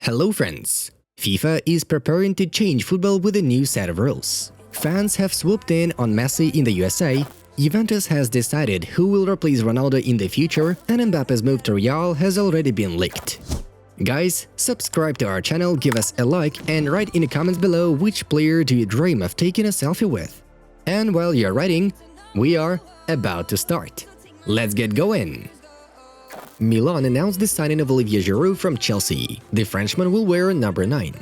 Hello friends! FIFA is preparing to change football with a new set of rules. Fans have swooped in on Messi in the USA, Juventus has decided who will replace Ronaldo in the future, and Mbappe's move to Real has already been leaked. Guys, subscribe to our channel, give us a like, and write in the comments below which player do you dream of taking a selfie with. And while you're writing, we are about to start. Let's get going! Milan announced the signing of Olivier Giroud from Chelsea. The Frenchman will wear number 9.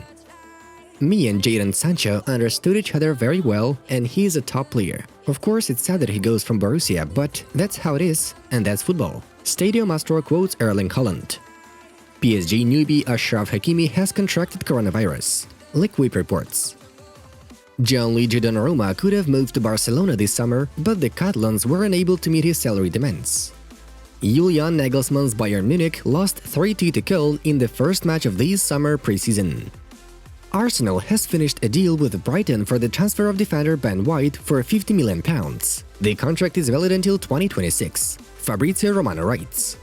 Me and Jadon Sancho understood each other very well, and he is a top player. Of course, it's sad that he goes from Borussia, but that's how it is, and that's football. Stadio Maestro quotes Erling Haaland. PSG newbie Achraf Hakimi has contracted coronavirus. Liquid reports. Gianluigi Donnarumma could have moved to Barcelona this summer, but the Catalans were unable to meet his salary demands. Julian Nagelsmann's Bayern Munich lost 3-2 to Köln in the first match of this summer preseason. Arsenal has finished a deal with Brighton for the transfer of defender Ben White for £50 million. The contract is valid until 2026, Fabrizio Romano writes.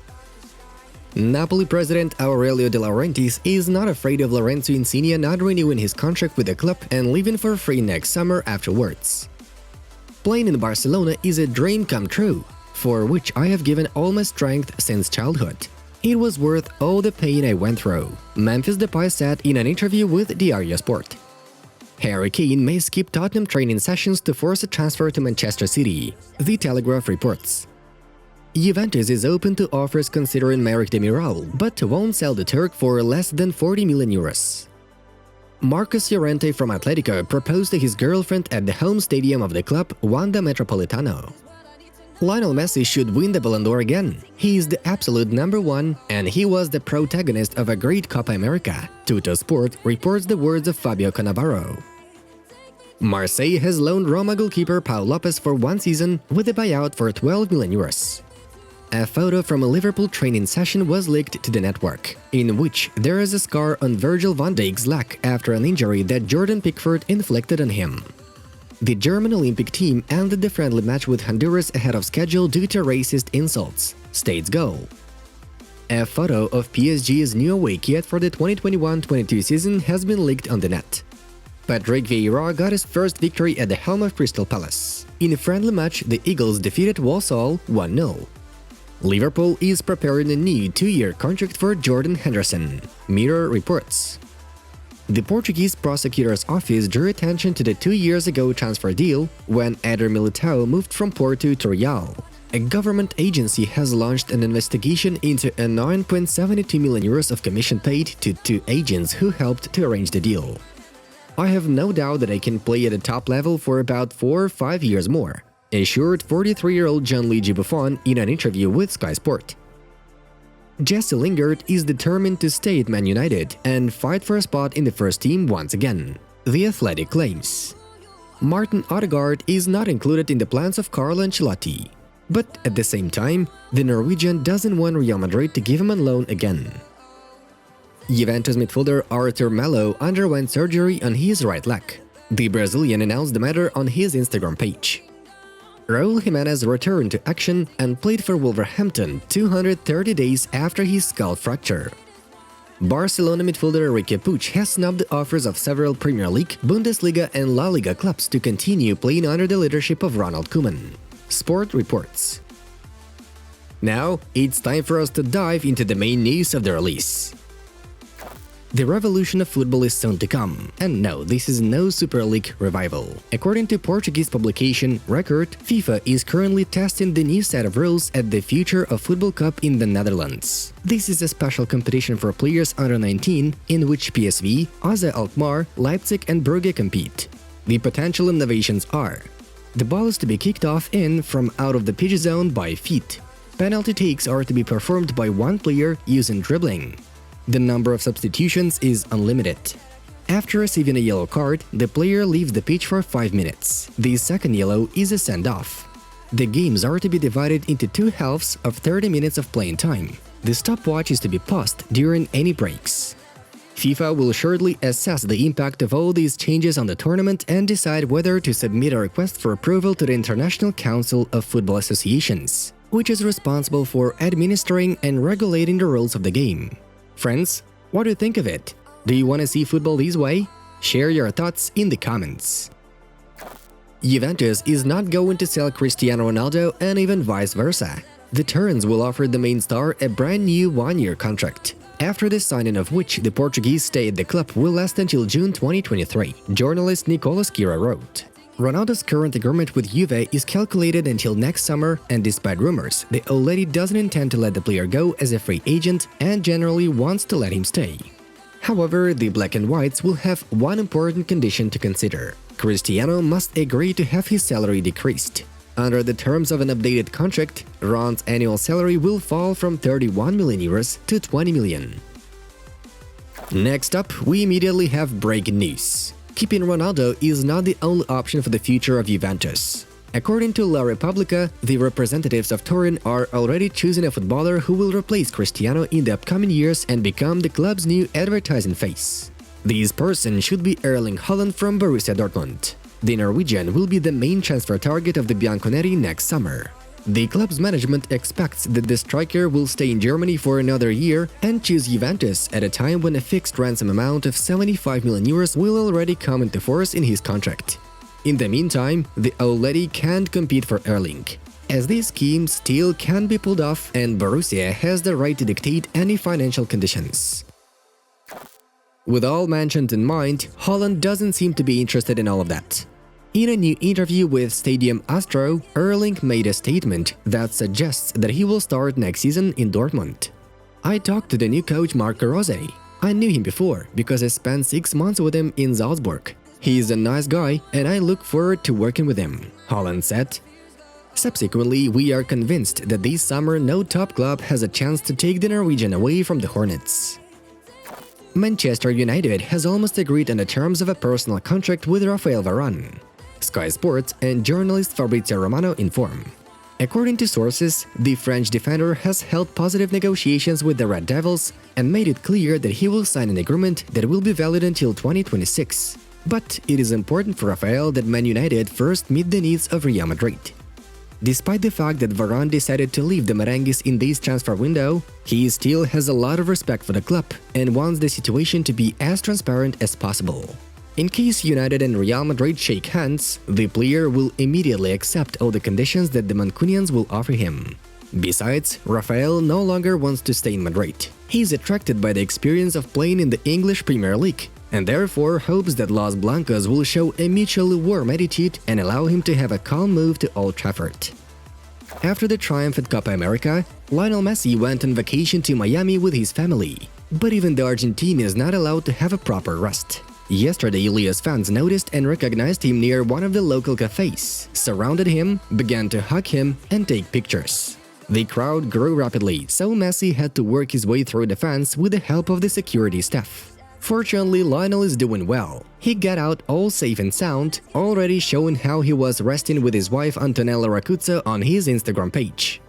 Napoli president Aurelio De Laurentiis is not afraid of Lorenzo Insigne not renewing his contract with the club and leaving for free next summer afterwards. Playing in Barcelona is a dream come true, for which I have given all my strength since childhood. It was worth all the pain I went through, Memphis Depay said in an interview with Diario Sport. Harry Kane may skip Tottenham training sessions to force a transfer to Manchester City, The Telegraph reports. Juventus is open to offers considering Merrick Demiral, but won't sell the Turk for less than 40 million euros. Marcos Llorente from Atletico proposed to his girlfriend at the home stadium of the club, Wanda Metropolitano. Lionel Messi should win the Ballon d'Or again. He is the absolute number one, and he was the protagonist of a great Copa America. TNT Sports reports the words of Fabio Cannavaro. Marseille has loaned Roma goalkeeper Pau Lopez for 1 season with a buyout for 12 million euros. A photo from a Liverpool training session was leaked to the network, in which there is a scar on Virgil van Dijk's leg after an injury that Jordan Pickford inflicted on him. The German Olympic team ended the friendly match with Honduras ahead of schedule due to racist insults, states goal. A photo of PSG's new away kit for the 2021-22 season has been leaked on the net. Patrick Vieira got his first victory at the helm of Crystal Palace. In a friendly match, the Eagles defeated Walsall 1-0. Liverpool is preparing a new 2-year contract for Jordan Henderson, Mirror reports. The Portuguese prosecutor's office drew attention to the 2 years ago transfer deal when Eder Militao moved from Porto to Real. A government agency has launched an investigation into a 9.72 million euros of commission paid to 2 agents who helped to arrange the deal. I have no doubt that I can play at a top level for about 4 or 5 years more, assured 43-year-old Gianluigi Buffon in an interview with Sky Sport. Jesse Lingard is determined to stay at Man United and fight for a spot in the first team once again, The Athletic claims. Martin Odegaard is not included in the plans of Carlo Ancelotti, but at the same time, the Norwegian doesn't want Real Madrid to give him a loan again. Juventus midfielder Arthur Melo underwent surgery on his right leg. The Brazilian announced the matter on his Instagram page. Raul Jimenez returned to action and played for Wolverhampton 230 days after his skull fracture. Barcelona midfielder Enrique Puig has snubbed the offers of several Premier League, Bundesliga and La Liga clubs to continue playing under the leadership of Ronald Koeman. Sport reports. Now, it's time for us to dive into the main news of the release. The revolution of football is soon to come, and no, this is no Super League revival. According to Portuguese publication Record, FIFA is currently testing the new set of rules at the Future of Football Cup in the Netherlands. This is a special competition for players under 19 in which PSV, AZ Alkmaar, Leipzig and Brugge compete. The potential innovations are: the ball is to be kicked off in from out of the pitch zone by feet. Penalty takes are to be performed by one player using dribbling. The number of substitutions is unlimited. After receiving a yellow card, the player leaves the pitch for 5 minutes. The second yellow is a send-off. The games are to be divided into 2 halves of 30 minutes of playing time. The stopwatch is to be paused during any breaks. FIFA will shortly assess the impact of all these changes on the tournament and decide whether to submit a request for approval to the International Council of Football Associations, which is responsible for administering and regulating the rules of the game. Friends, what do you think of it? Do you want to see football this way? Share your thoughts in the comments. Juventus is not going to sell Cristiano Ronaldo, and even vice versa. The Turns will offer the main star a brand new one-year contract, after the signing of which the Portuguese stay at the club will last until June 2023, journalist Nicolas Kira wrote. Ronaldo's current agreement with Juve is calculated until next summer, and despite rumors, the old lady doesn't intend to let the player go as a free agent and generally wants to let him stay. However, the Black and Whites will have one important condition to consider. Cristiano must agree to have his salary decreased. Under the terms of an updated contract, Ron's annual salary will fall from 31 million euros to 20 million. Next up, we immediately have breaking news. Keeping Ronaldo is not the only option for the future of Juventus. According to La Repubblica, the representatives of Turin are already choosing a footballer who will replace Cristiano in the upcoming years and become the club's new advertising face. This person should be Erling Haaland from Borussia Dortmund. The Norwegian will be the main transfer target of the Bianconeri next summer. The club's management expects that the striker will stay in Germany for another year and choose Juventus at a time when a fixed ransom amount of 75 million euros will already come into force in his contract. In the meantime, the old lady can't compete for Erling, as this scheme still can be pulled off and Borussia has the right to dictate any financial conditions. With all mentioned in mind, Haaland doesn't seem to be interested in all of that. In a new interview with Stadium Astro, Erling made a statement that suggests that he will start next season in Dortmund. I talked to the new coach Marco Rose. I knew him before because I spent 6 months with him in Salzburg. He's a nice guy and I look forward to working with him, Haaland said. Subsequently, we are convinced that this summer no top club has a chance to take the Norwegian away from the Hornets. Manchester United has almost agreed on the terms of a personal contract with Rafael Varane, Sky Sports and journalist Fabrizio Romano inform. According to sources, the French defender has held positive negotiations with the Red Devils and made it clear that he will sign an agreement that will be valid until 2026. But it is important for Rafael that Man United first meet the needs of Real Madrid. Despite the fact that Varane decided to leave the Merengues in this transfer window, he still has a lot of respect for the club and wants the situation to be as transparent as possible. In case United and Real Madrid shake hands, the player will immediately accept all the conditions that the Mancunians will offer him. Besides, Rafael no longer wants to stay in Madrid. He's attracted by the experience of playing in the English Premier League, and therefore hopes that Los Blancos will show a mutually warm attitude and allow him to have a calm move to Old Trafford. After the triumph at Copa America, Lionel Messi went on vacation to Miami with his family. But even the Argentine is not allowed to have a proper rest. Yesterday, Ilias fans noticed and recognized him near one of the local cafes, surrounded him, began to hug him and take pictures. The crowd grew rapidly, so Messi had to work his way through the fans with the help of the security staff. Fortunately, Lionel is doing well. He got out all safe and sound, already showing how he was resting with his wife Antonella Racuzzo on his Instagram page.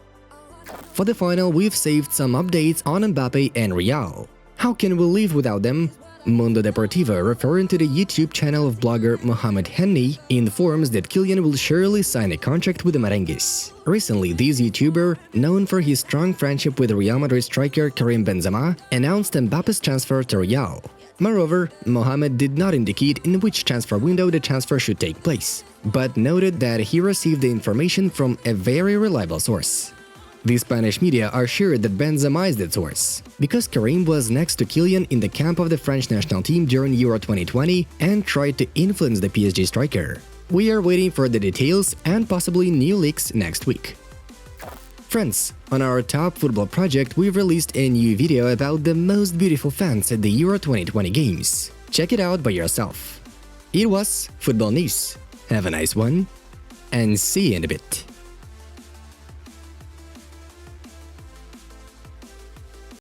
For the final, we've saved some updates on Mbappe and Real. How can we live without them? Mundo Deportivo, referring to the YouTube channel of blogger Mohamed Henny, informs that Kylian will surely sign a contract with the Merengues. Recently, this YouTuber, known for his strong friendship with Real Madrid striker Karim Benzema, announced Mbappe's transfer to Real. Moreover, Mohamed did not indicate in which transfer window the transfer should take place, but noted that he received the information from a very reliable source. The Spanish media are sure that Benzema is that source, because Karim was next to Kylian in the camp of the French national team during Euro 2020 and tried to influence the PSG striker. We are waiting for the details and possibly new leaks next week. Friends, on our top football project, we've released a new video about the most beautiful fans at the Euro 2020 games. Check it out by yourself. It was Football News. Have a nice one, and see you in a bit.